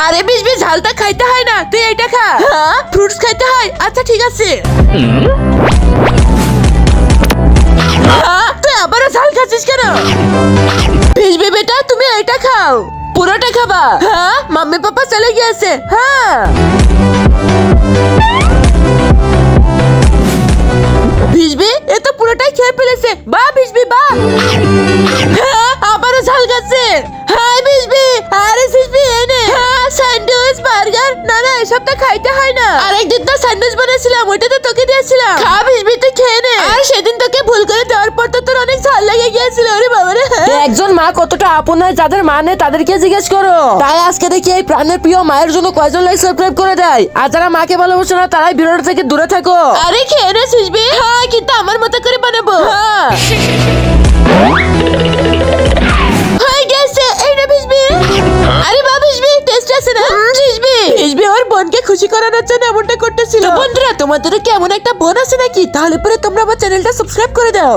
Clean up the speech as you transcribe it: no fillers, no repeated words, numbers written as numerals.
আরে বিশ ঝালটা খাইতে হয় না, তুই এইটা খা। হ্যাঁ, ফ্রুটস খাইতে হয়, আচ্ছা ঠিক আছে। তুই আবারও ঝাল খাচ্ছিস কেন? ভিজবি বেটা, তুমি এইটা খাও, পুরোটা খাবা। হ্যাঁ, মাম্মি পাপা চলে গিয়েছে। হ্যাঁ, ভিজবি এ তো পুরোটাই খেয়ে ফেলেছে। বা ভিজবি বা। হ্যাঁ, আবারও ঝাল খাচ্ছে। হ্যাঁ ভিজবি, আরে ভিজবি এনে। হ্যাঁ, স্যান্ডউইচ বার্গার, না না এসব তো খাইতে হয় না। আরেকদিন তো স্যান্ডউইচ বানিয়েছিলাম, ওইটা তো তোকে দিয়েছিলাম। খা ভিজবি, তুই খেয়ে নে। আর সেদিন তোকে ভুল করে দেওয়ার পর তো তোর অনেক ঝাল লেগে গিয়েছিল। ওরে বাবা রে। একজন মা কতটা আপন হয়, যাদের মা নেই তাদেরকে জিজ্ঞেস করো। তাই আজকে দেখি এই প্রাণের প্রিয় মায়ের জন্য কয়জন লাইক সাবস্ক্রাইব করে দেয়। আর যারা মাকে ভালোবাসে না তারাই ভিডিওটা থেকে দূরে থাকো। আরে খেয়ে নে ভিজবি। হ্যাঁ, কিন্তু আমার মতো করে বানাবো। হ্যাঁ, হয়ে গেছে। এই না ভিজবি। আরে বা ভিজবি, টেস্ট আছে না? ভিজবি ওর বোনকে খুশি করানোর জন্য এমনটা করতেছিল। বন্ধুরা, তোমাদেরও কি এমন একটা বোন আছে নাকি? তাহলে পরে তোমরা আমার চ্যানেলটা সাবস্ক্রাইব করে দাও।